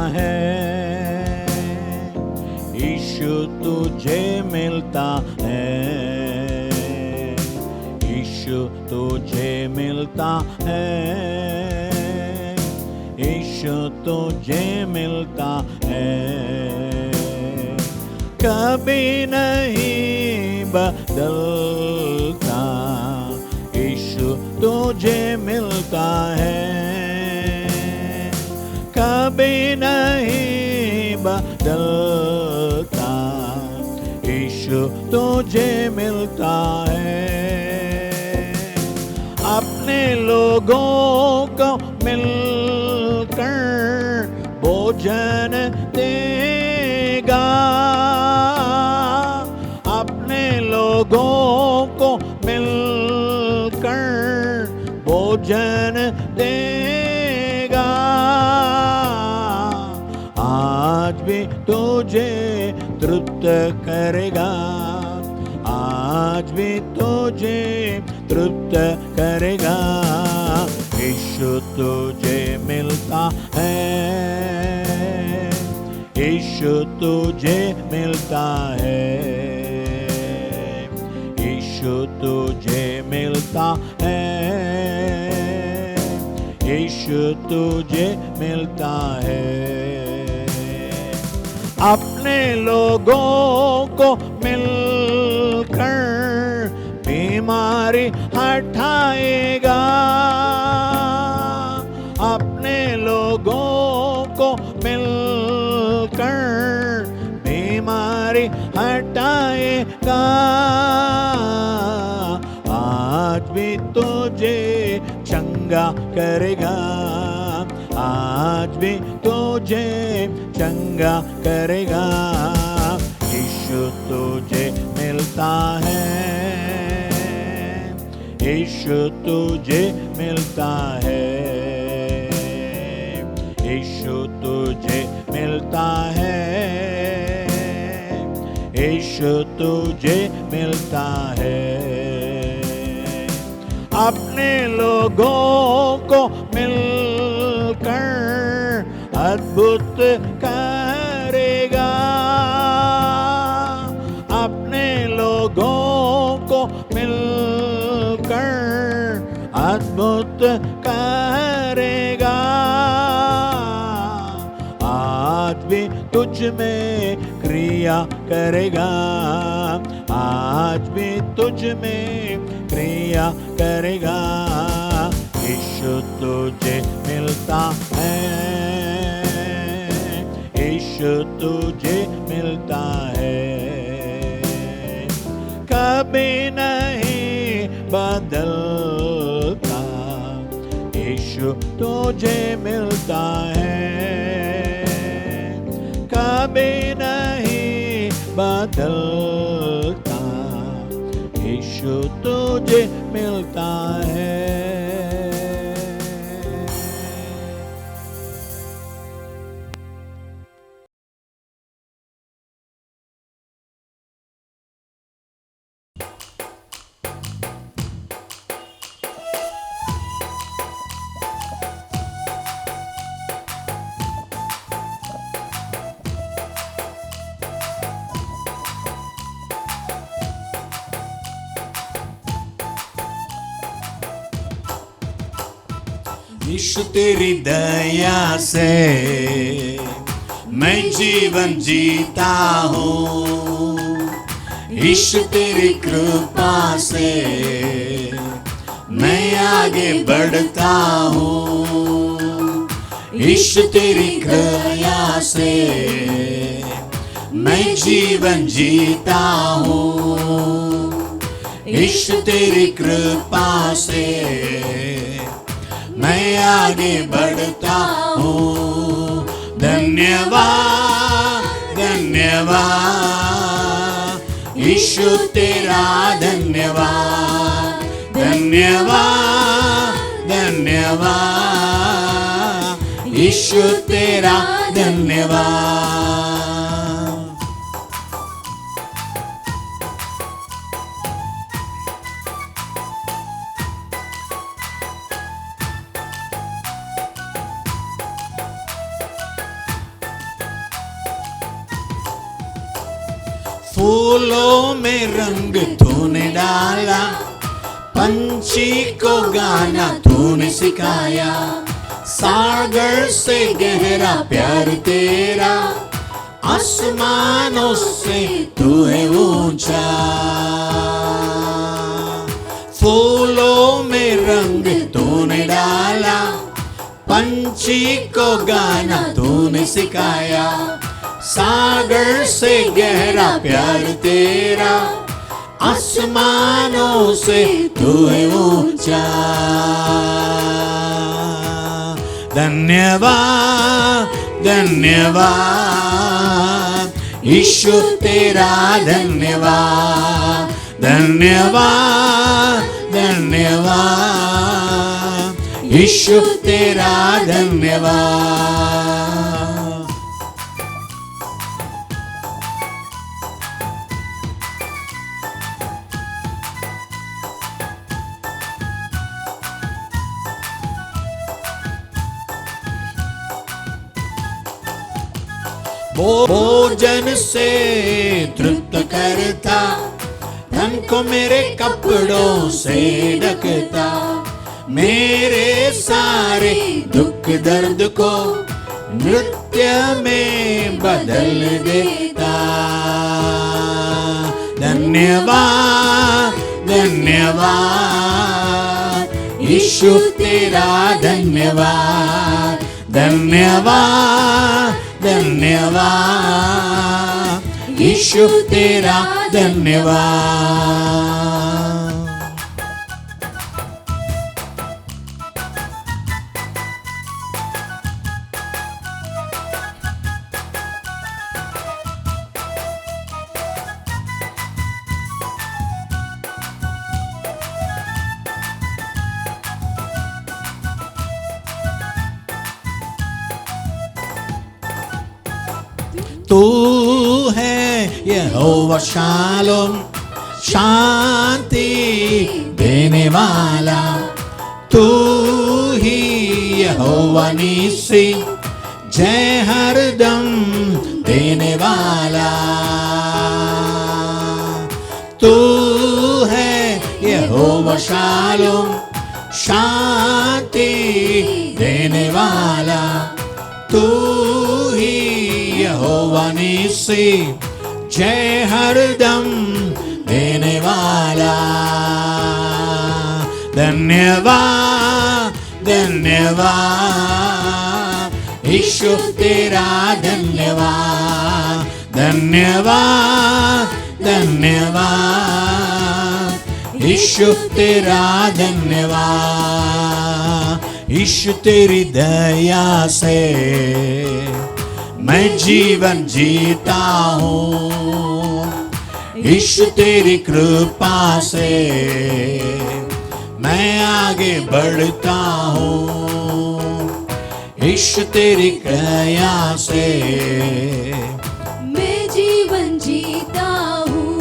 है, यीशु तुझे मिलता है, यीशु तुझे मिलता है, यीशु तुझे मिलता है। कभी नहीं बदलता, यीशु तुझे मिलता है, कभी नहीं बदलता, यीशु तुझे मिलता है। अपने लोगों को मिलकर भोजन देगा, अपने लोगों को मिलकर भोजन देगा। आज भी तुझे तृप्त करेगा, आज भी तुझे तृप्त करेगा। यीशु तुझे मिलता है, यीशु तुझे मिलता है, यीशु तुझे मिलता है, यीशु तुझे मिलता है। अपने लोगों को मिलकर बीमारी हटाएगा, अपने लोगों को मिलकर बीमारी हटाएगा। आज भी तुझे चंगा करेगा, आज भी तुझे चंगा करेगा। यीशु तुझे मिलता है, यीशु तुझे मिलता है, यीशु तुझे मिलता है, यीशु तुझे मिलता है। अपने लोगों को मिलकर अद्भुत करेगा, अपने लोगों को मिलकर अद्भुत करेगा। आज भी तुझ में क्रिया करेगा, आज भी तुझ में क्रिया करेगा। यीशु तुझे मिलता है, यीशु तुझे मिलता है, कभी नहीं बदलता। यीशु तुझे मिलता है, कभी नहीं बदलता। यीशु तुझे मिलता है। यीशु तेरी दया से मैं जीवन जीता हूँ, यीशु तेरी कृपा से मैं आगे बढ़ता हूँ, यीशु तेरी दया से मैं जीवन जीता हूँ, यीशु तेरी कृपा से मैं आगे बढ़ता हूँ। धन्यवाद धन्यवाद यीशु तेरा धन्यवाद, धन्यवाद धन्यवाद यीशु तेरा धन्यवाद। फूलों में रंग तूने डाला, पंछी को गाना तूने सिखाया, सागर से गहरा प्यार तेरा, आसमानों से तू है ऊंचा। फूलों में रंग तूने डाला, पंछी को गाना तूने सिखाया, सागर से गहरा प्यार तेरा, आसमानों से तू है ऊंचा। धन्यवाद धन्यवाद यीशु तेरा धन्यवाद, धन्यवाद धन्यवाद यीशु तेरा धन्यवाद। भोजन से तृप्त करता, धन को मेरे कपड़ों से ढकता, मेरे सारे दुख दर्द को नृत्य में बदल देता। धन्यवाद धन्यवाद यीशु तेरा धन्यवाद, धन्यवाद धन्यवाद यीशु तेरा धन्यवाद। तू है यहोवा शालोम, शांति देने वाला, तू ही यहोवा नीसी, जय हरदम देने वाला। तू है यहोवा शालोम, शांति देने वाला, तू ही यहोवा नीसी, जय हरदम देने वाला। धन्यवाद धन्यवाद यीशु तेरा धन्यवाद, धन्यवाद धन्यवाद यीशु तेरा धन्यवाद। यीशु तेरी दया से मैं जीवन जीता हूँ, यीशु तेरी कृपा से मैं आगे बढ़ता हूँ, यीशु तेरी दया से मैं जीवन जीता हूँ,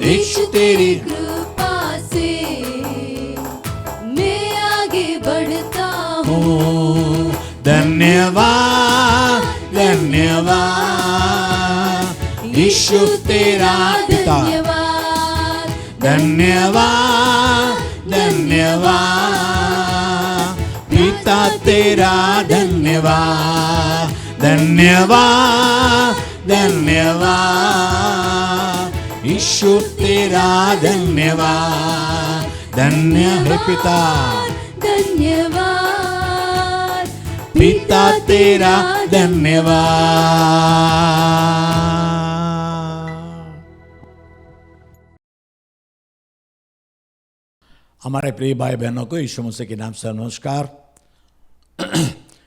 यीशु तेरी कृपा से मैं आगे बढ़ता हूँ। धन्यवाद धन्यवाद यीशु तेरा पिता, धन्यवाद धन्यवाद पिता तेरा धन्यवाद, धन्यवाद धन्यवाद यीशु तेरा धन्यवाद। धन्य है पिता, धन्यवाद पिता तेरा धन्यवाद। हमारे प्रिय भाई बहनों को यीशु मसीह के नाम से नमस्कार।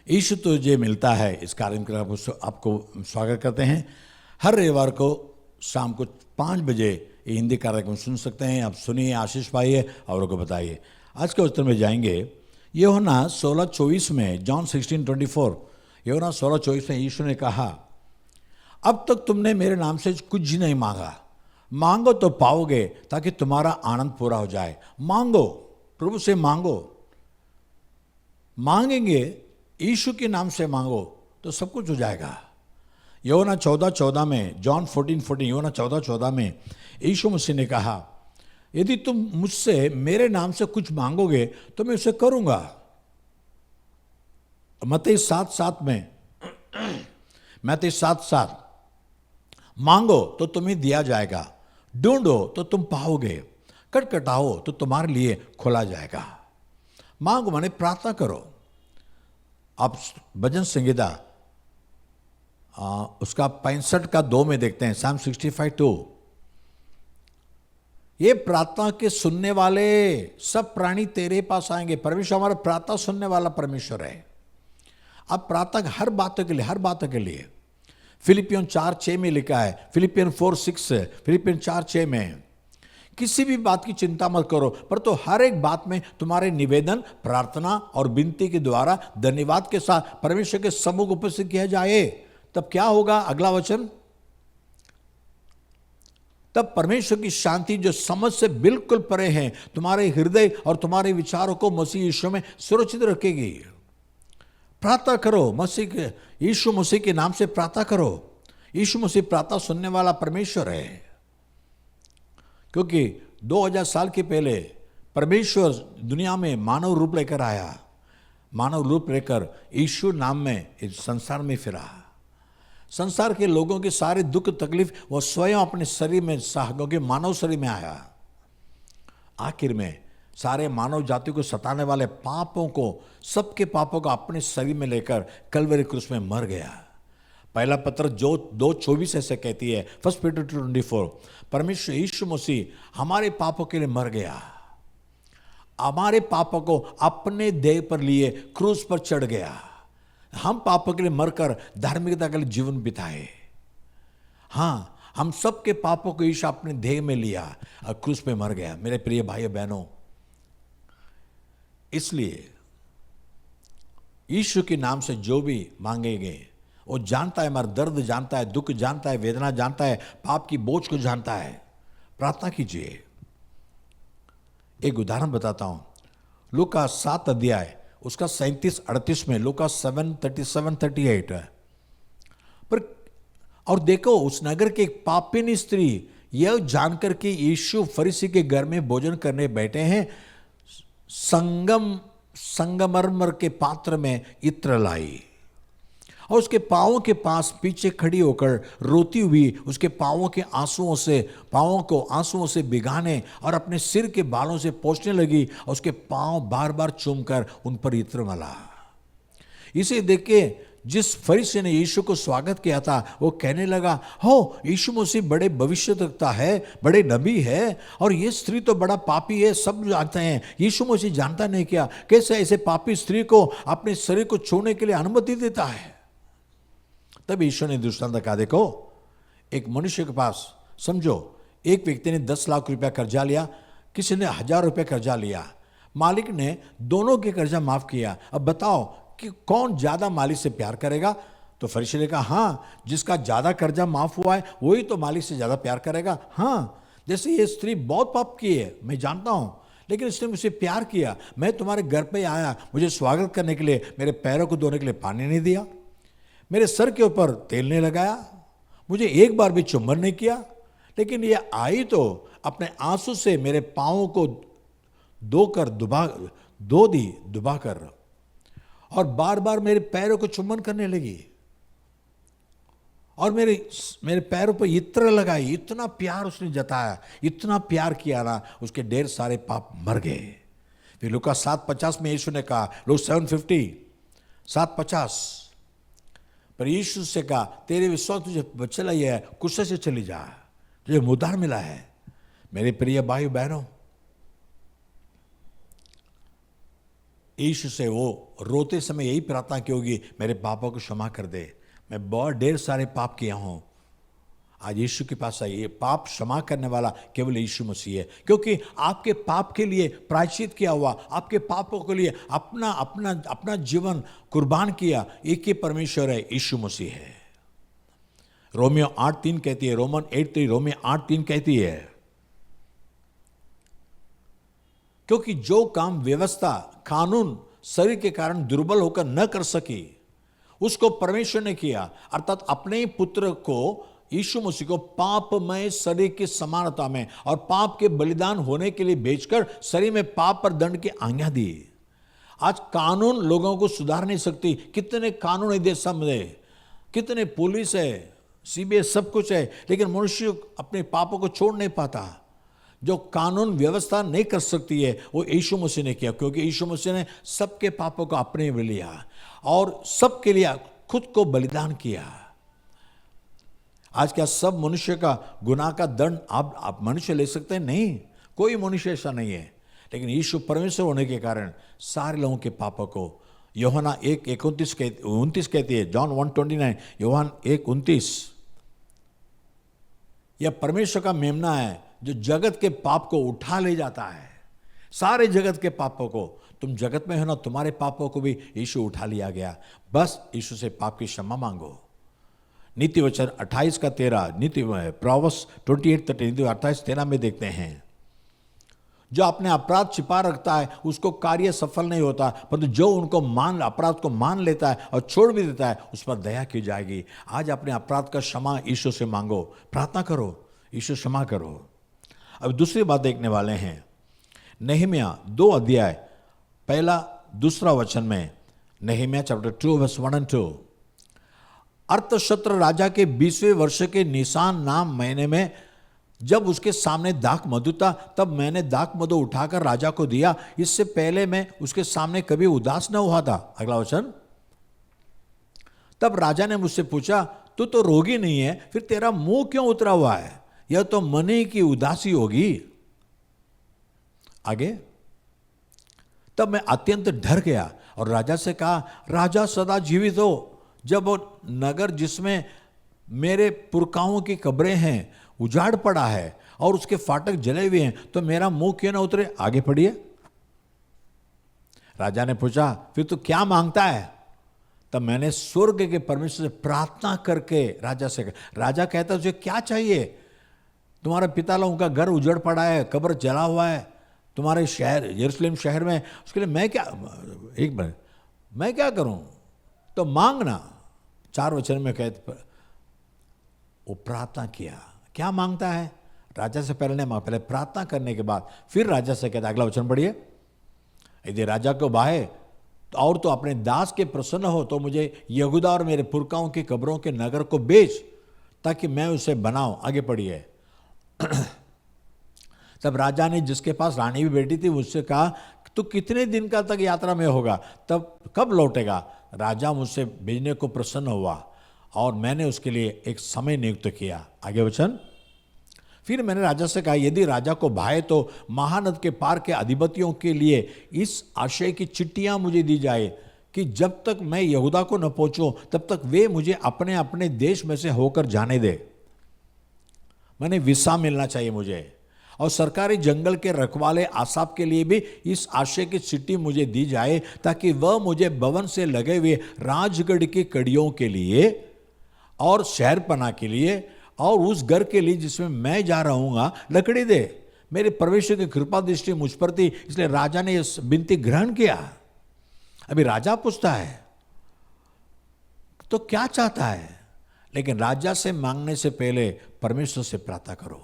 यीशु तुझे मिलता है इस कार्यक्रम को आपको स्वागत करते हैं। हर रविवार को शाम को 5 बजे ये हिंदी कार्यक्रम सुन सकते हैं। आप सुनिए, आशीष पाइए, औरों को बताइए। आज के उत्तर में जाएंगे यूहन्ना 16:24 में, जॉन 16:24, यूहन्ना 16:24 में यीशु ने कहा, अब तक तुमने मेरे नाम से कुछ नहीं मांगा, मांगो तो पाओगे ताकि तुम्हारा आनंद पूरा हो जाए। मांगो, प्रभु से मांगो, मांगेंगे यीशु के नाम से मांगो तो सब कुछ हो जाएगा। यूहन्ना 14:14 में, जॉन 14:14, यूहन्ना 14:14 में यीशु मसीह ने कहा, यदि तुम मुझसे मेरे नाम से कुछ मांगोगे तो मैं उसे करूंगा। मत्ती 7:7 में, मत्ती 7:7, मांगो तो तुम्हें दिया जाएगा, ढूंढो तो तुम पाओगे, खटखटाओ तो तुम्हारे लिए खोला जाएगा। मांगो माने प्रार्थना करो। आप भजन संगीता उसका 65:2 में देखते हैं, Psalm 65:2, ये प्रार्थना के सुनने वाले सब प्राणी तेरे पास आएंगे। परमेश्वर हमारा प्रार्थना सुनने वाला परमेश्वर है। अब प्रार्थना हर बातों के लिए, हर बातों के लिए फिलिपियन 4:6 में लिखा है, फिलिपियन 4:6, फिलिपियन 4:6 में, किसी भी बात की चिंता मत करो, पर तो हर एक बात में तुम्हारे निवेदन, प्रार्थना और विनती के द्वारा धन्यवाद के साथ परमेश्वर के सम्मुख उपस्थित किया जाए। तब क्या होगा? अगला वचन, तब परमेश्वर की शांति जो समझ से बिल्कुल परे है तुम्हारे हृदय और तुम्हारे विचारों को मसीह यीशु में सुरक्षित रखेगी। प्रार्थना करो, मसीह के, यीशु मसीह के नाम से प्रार्थना करो। यीशु मसीह प्रार्थना सुनने वाला परमेश्वर है, क्योंकि 2000 साल के पहले परमेश्वर दुनिया में मानव रूप लेकर आया। मानव रूप लेकर यीशु नाम में इस संसार में फिरा। संसार के लोगों के सारे दुख तकलीफ वो स्वयं अपने शरीर में सहा, क्योंकि मानव शरीर में आया। आखिर में सारे मानव जाति को सताने वाले पापों को, सबके पापों को अपने शरीर में लेकर कलवरी क्रूस में मर गया। पहला पत्र जो 2:24 ऐसे कहती है, 1 Peter 2:24, परमेश्वर यीशु मसीह हमारे पापों के लिए मर गया, हमारे पापों को अपने देह पर लिए क्रूस पर चढ़ गया। हम पापों के लिए मरकर धार्मिकता के लिए जीवन बिताए। हाँ, हम सबके पापों को यीशु अपने देह में लिया और क्रूस पे मर गया। मेरे प्रिय भाइयों बहनों, इसलिए यीशु के नाम से जो भी मांगेंगे, वो जानता है, हमारा दर्द जानता है, दुख जानता है, वेदना जानता है, पाप की बोझ को जानता है। प्रार्थना कीजिए। एक उदाहरण बताता हूं, लूका 7 अध्याय उसका 37-38 में, लूका 7:37-38 है। पर और देखो, उस नगर के एक पापिनी स्त्री यह जानकर कि यीशु फरीसी के घर में भोजन करने बैठे हैं, संगमरमर के पात्र में इत्र लाई और उसके पांवों के पास पीछे खड़ी होकर रोती हुई उसके पांवों को आंसुओं से भिगाने और अपने सिर के बालों से पोंछने लगी और उसके पांव बार बार चूमकर उन पर इत्र मला। इसे देख के जिस फरीसी ने यीशु को स्वागत किया था वो कहने लगा, हो, यीशु मसीह बड़े भविष्य वक्ता है, बड़े नबी है, और ये स्त्री तो बड़ा पापी है, सब जानते हैं। यीशु मसीह जानता नहीं क्या, कैसे ऐसे पापी स्त्री को अपने शरीर को छूने के लिए अनुमति देता है। तब यीशु ने दृष्टांत कहा, देखो, एक मनुष्य के पास, समझो, एक व्यक्ति ने 10 लाख रुपया कर्जा लिया, किसी ने 1000 रुपये कर्जा लिया। मालिक ने दोनों के कर्जा माफ किया। अब बताओ कि कौन ज्यादा मालिक से प्यार करेगा? तो फरीसी ने कहा, हाँ, जिसका ज्यादा कर्जा माफ हुआ है वही तो मालिक से ज्यादा प्यार करेगा। हाँ, जैसे ये स्त्री बहुत पाप की है, मैं जानता हूं, लेकिन इसने मुझसे प्यार किया। मैं तुम्हारे घर पे आया, मुझे स्वागत करने के लिए मेरे पैरों को धोने के लिए पानी नहीं दिया, मेरे सर के ऊपर तेल नहीं लगाया, मुझे एक बार भी चुंबन नहीं किया, लेकिन ये आई तो अपने आंसू से मेरे पाँवों को दुबा कर और बार बार मेरे पैरों को चुंबन करने लगी और मेरे पैरों पर इत्र लगाई। इतना प्यार उसने जताया, इतना प्यार किया ना, उसके ढेर सारे पाप मर गए। फिर लूका 7:50 में यीशु ने कहा, लूक 7:50, पर यीशु से कहा, तेरे विश्वास तुझे चला है, कुशल से चली जा, तुझे उद्धार मिला है। मेरे प्रिय भाई बहनों, यीशु से वो रोते समय यही प्रार्थना की होगी, मेरे पापों को क्षमा कर दे, मैं बहुत ढेर सारे पाप किया हूं। आज यीशु के पास आइए, पाप क्षमा करने वाला केवल यीशु मसीह है, क्योंकि आपके पाप के लिए प्रायश्चित किया हुआ, आपके पापों के लिए अपना जीवन कुर्बान किया, एक ही परमेश्वर है, यीशु मसीह है। रोमियो 8:3 कहती है, रोमन 8:3, रोमियो 8:3 कहती है, क्योंकि जो काम व्यवस्था, कानून शरीर के कारण दुर्बल होकर न कर सकी, उसको परमेश्वर ने किया, अर्थात अपने ही पुत्र को यीशु मसीह को पापमय शरीर की समानता में और पाप के बलिदान होने के लिए भेजकर शरीर में पाप पर दंड की आज्ञा दी। आज कानून लोगों को सुधार नहीं सकती। कितने कानून है देश में, कितने पुलिस है, सीबीआई, सब कुछ है, लेकिन मनुष्य अपने पापों को छोड़ नहीं पाता। जो कानून व्यवस्था नहीं कर सकती है वो यीशु मसीह ने किया, क्योंकि यीशु मसीह ने सबके पापों को अपने में लिया और सबके लिए खुद को बलिदान किया। आज क्या सब मनुष्य का गुनाह का दंड आप मनुष्य ले सकते हैं? नहीं, कोई मनुष्य ऐसा नहीं है। लेकिन यीशु परमेश्वर होने के कारण सारे लोगों के पापों को, यूहन्ना 1:29 कहती है, जॉन 1:29, यूहन्ना 1:29, यह परमेश्वर का मेमना है जो जगत के पाप को उठा ले जाता है। सारे जगत के पापों को, तुम जगत में हो ना, तुम्हारे पापों को भी यीशु उठा लिया गया। बस यीशु से पाप की क्षमा मांगो। नीति वचन 28:13, नीति प्रोवर्ब्स 28:13 में देखते हैं, जो अपने अपराध छिपा रखता है उसको कार्य सफल नहीं होता, परंतु जो उनको अपराध को मान लेता है और छोड़ भी देता है उस पर दया की जाएगी। आज अपने अपराध का क्षमा यीशु से मांगो, प्रार्थना करो, यीशु क्षमा करो। अब दूसरी बात देखने वाले हैं, नहम्याह 2 अध्याय 1-2 वचन में, नहम्याह चैप्टर 2 वर्स 1 और 2, अर्थशस्त्र राजा के 20वें वर्ष के निसान नाम महीने में जब उसके सामने दाख मधु था, तब मैंने दाख मधु उठाकर राजा को दिया। इससे पहले मैं उसके सामने कभी उदास न हुआ था। अगला वचन, तब राजा ने मुझसे पूछा, तू तो रोगी नहीं है, फिर तेरा मुंह क्यों उतरा हुआ है? यह तो मनी की उदासी होगी। आगे, तब मैं अत्यंत डर गया और राजा से कहा, राजा सदा जीवित हो। जब वो नगर जिसमें मेरे पुरखाओं की कब्रें हैं उजाड़ पड़ा है और उसके फाटक जले हुए हैं, तो मेरा मुंह क्यों ना उतरे? आगे पढ़िए। राजा ने पूछा, फिर तू क्या मांगता है? तब मैंने स्वर्ग के परमेश्वर से प्रार्थना करके राजा से कहा, राजा कहता तुझे क्या चाहिए? तुम्हारे पिता लोगों का घर उजड़ पड़ा है, कब्र जला हुआ है तुम्हारे शहर यरूशलेम शहर में, उसके लिए मैं क्या करूं? तो मांगना। 4 वचन में कहते, वो प्रार्थना किया। क्या मांगता है? राजा से पहले प्रार्थना करने के बाद फिर राजा से कहता, अगला वचन पढ़िए, यदि राजा को बाहे और तो अपने दास के प्रसन्न हो तो मुझे यहूदा और मेरे पुरखाओं की कब्रों के नगर को बेच, ताकि मैं उसे बनाऊं। आगे पढ़िए। तब राजा ने, जिसके पास रानी भी बेटी थी, मुझसे कहा, तू कितने दिन का तक यात्रा में होगा? तब कब लौटेगा? राजा मुझसे भेजने को प्रसन्न हुआ और मैंने उसके लिए एक समय नियुक्त किया। आगे वचन, फिर मैंने राजा से कहा, यदि राजा को भाए तो महानद के पार के अधिपतियों के लिए इस आशय की चिट्ठियां मुझे दी जाए कि जब तक मैं यहूदा को न पहुंचूं तब तक वे मुझे अपने अपने देश में से होकर जाने दे। मैंने वीसा मिलना चाहिए मुझे। और सरकारी जंगल के रखवाले आसाफ के लिए भी इस आशय की चिट्ठी मुझे दी जाए, ताकि वह मुझे भवन से लगे हुए राजगढ़ की कड़ियों के लिए और शहरपना के लिए और उस घर के लिए जिसमें मैं जा रहूंगा लकड़ी दे। मेरे परमेश्वर की कृपा दृष्टि मुझ पर थी, इसलिए राजा ने यह विनती ग्रहण किया। अभी राजा पूछता है तो क्या चाहता है, लेकिन राजा से मांगने से पहले परमेश्वर से प्रार्थना करो।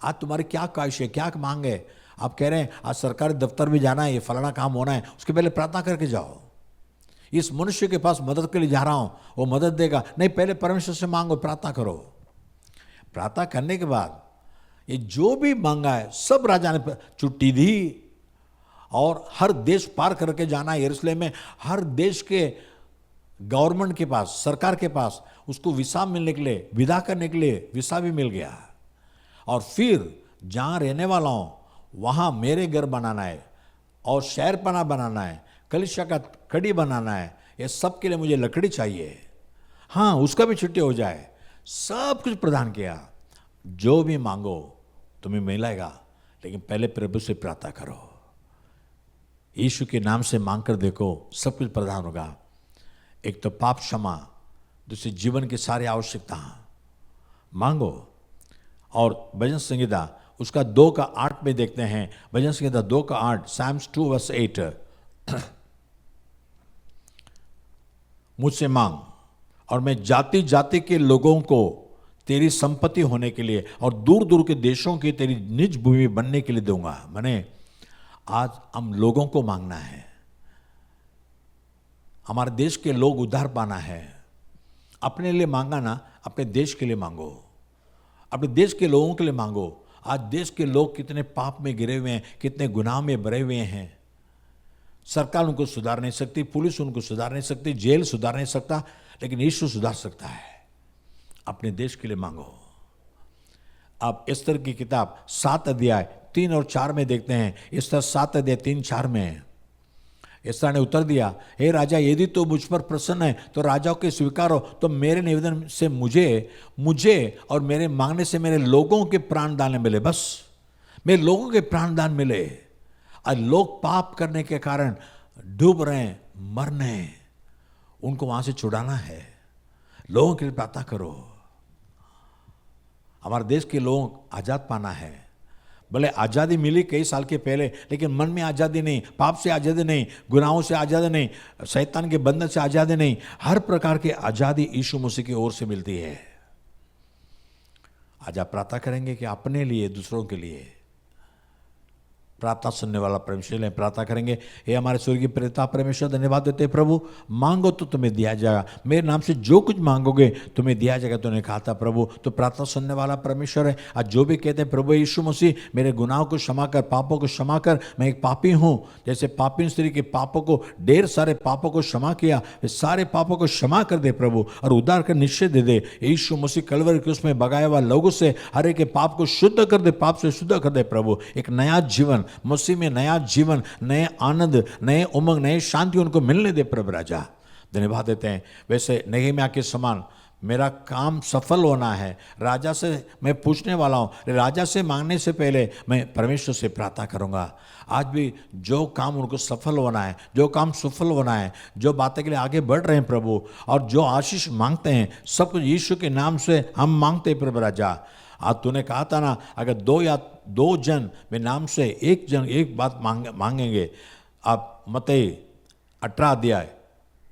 आज तुम्हारी क्या ख्वाहिश है, क्या मांग है? आप कह रहे हैं आज सरकारी दफ्तर भी जाना है, ये फलाना काम होना है, उसके पहले प्रार्थना करके जाओ। इस मनुष्य के पास मदद के लिए जा रहा हूं, वो मदद देगा नहीं, पहले परमेश्वर से मांगो, प्रार्थना करो। प्रार्थना करने के बाद ये जो भी मांगा है सब राजा ने छुट्टी दी और हर देश पार करके जाना है यरूशलेम में। हर देश के गवर्नमेंट के पास, सरकार के पास उसको वीसा मिलने के लिए, विदा करने के लिए वीसा भी मिल गया। और फिर जहाँ रहने वाला हूँ वहाँ मेरे घर बनाना है और शहरपना बनाना है, कलीसिया का कड़ी बनाना है, ये सब के लिए मुझे लकड़ी चाहिए। हाँ, उसका भी छुट्टी हो जाए। सब कुछ प्रदान किया। जो भी मांगो तुम्हें मिलेगा, लेकिन पहले प्रभु से प्रार्थना करो। यीशु के नाम से मांग कर देखो, सब कुछ प्रदान होगा। एक तो पाप क्षमा, दूसरी जीवन की सारी आवश्यकता मांगो। और भजन संहिता उसका 2:8 में देखते हैं। भजन संहिता 2:8, Psalms 2 verse 8, मुझसे मांग और मैं जाति जाति के लोगों को तेरी संपत्ति होने के लिए और दूर दूर के देशों की तेरी निज भूमि बनने के लिए दूंगा। मैंने आज हम लोगों को मांगना है, हमारे देश के लोग उद्धार पाना है। अपने लिए मांगा ना, अपने देश के लिए मांगो, अपने देश के लोगों के लिए मांगो। आज देश के लोग कितने पाप में गिरे हुए हैं, कितने गुनाह में भरे हुए हैं। सरकार उनको सुधार नहीं सकती, पुलिस उनको सुधार नहीं सकती, जेल सुधार नहीं सकता, लेकिन यीशु सुधार सकता है। अपने देश के लिए मांगो। आप एस्तर की किताब 7 अध्याय 3 और 4 में देखते हैं। एस्तर 7 अध्याय 3-4 में एस्तर ने उत्तर दिया, हे राजा, यदि तो मुझ पर प्रसन्न है तो राजा के स्वीकार हो, तो मेरे निवेदन से मुझे और मेरे मांगने से मेरे लोगों के प्राण दान मिले। बस मेरे लोगों के प्राण दान मिले। आज लोग पाप करने के कारण डूब रहे हैं, मर रहे हैं, उनको वहां से छुड़ाना है। लोगों के लिए प्रार्थना करो। हमारे देश के लोगों को आजाद पाना है। भले आज़ादी मिली कई साल के पहले, लेकिन मन में आज़ादी नहीं, पाप से आज़ादी नहीं, गुनाहों से आज़ादी नहीं, शैतान के बंधन से आज़ादी नहीं। हर प्रकार की आज़ादी यीशु मसीह की ओर से मिलती है। आज आप प्रार्थना करेंगे कि अपने लिए, दूसरों के लिए। प्रार्थना सुनने वाला परमेश्वर है, प्रार्थना करेंगे। हे हमारे स्वर्गीय पिता परमेश्वर, धन्यवाद देते हैं प्रभु। मांगो तो तुम्हें दिया जाएगा, मेरे नाम से जो कुछ मांगोगे तुम्हें दिया जाएगा, तूने कहा था प्रभु। तो प्रार्थना सुनने वाला परमेश्वर है। आज जो भी कहते हैं प्रभु यीशु मसीह, मेरे गुनाहों को क्षमा कर, पापों को क्षमा कर, मैं एक पापी हूँ। जैसे पापी स्त्री के पापों को, ढेर सारे पापों को क्षमा किया, वे सारे पापों को क्षमा कर दे प्रभु, और उद्धार कर निश्चय दे दे। यीशु मसीह कलवरी के उसमें बगाया हुआ लोगों से हर एक के पाप को शुद्ध कर दे, पाप से शुद्ध कर दे प्रभु। एक नया जीवन मसीह में, नया जीवन, नए आनंद, नए उमंग, नए शांति उनको मिलने दे प्रभु राजा। धन्यवाद देते हैं। वैसे नehemiah के समान मेरा काम सफल होना है। राजा से मैं पूछने वाला हूँ, राजा से मांगने से पहले मैं परमेश्वर से प्रार्थना करूँगा। आज भी जो काम उनको सफल होना है, जो काम सफल होना है, जो बातें के लिए आगे बढ़ रहे हैं प्रभु, और जो आशीष मांगते हैं, सब कुछ यीशु के नाम से हम मांगते हैं प्रभु राजा। आज तूने कहा था ना, अगर दो जन मेरे नाम से एक जन एक बात मांगेंगे। आप मत्ती 18 अध्याय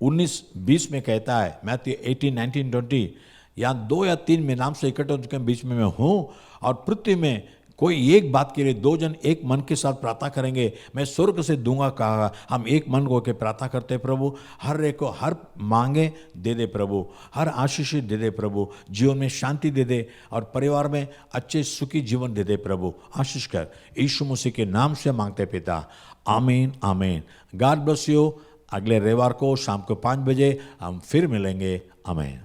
19-20 में कहता है, मैथ्यू 18, 19, 20, यहाँ 2 या 3 मेरे नाम से इकट्ठे उनके बीच में मैं हूँ, और पृथ्वी में कोई एक बात के लिए 2 जन एक मन के साथ प्रार्थना करेंगे, मैं स्वर्ग से दूंगा कहा। हम एक मन होकर प्रार्थना करते प्रभु। हर एक को हर मांगे दे दे प्रभु, हर आशीष दे दे प्रभु, जीवन में शांति दे दे, और परिवार में अच्छे सुखी जीवन दे दे प्रभु। आशीष कर यीशु मसीह के नाम से मांगते पिता, आमीन आमीन। God bless you. अगले रविवार को शाम को 5 बजे हम फिर मिलेंगे। आमीन।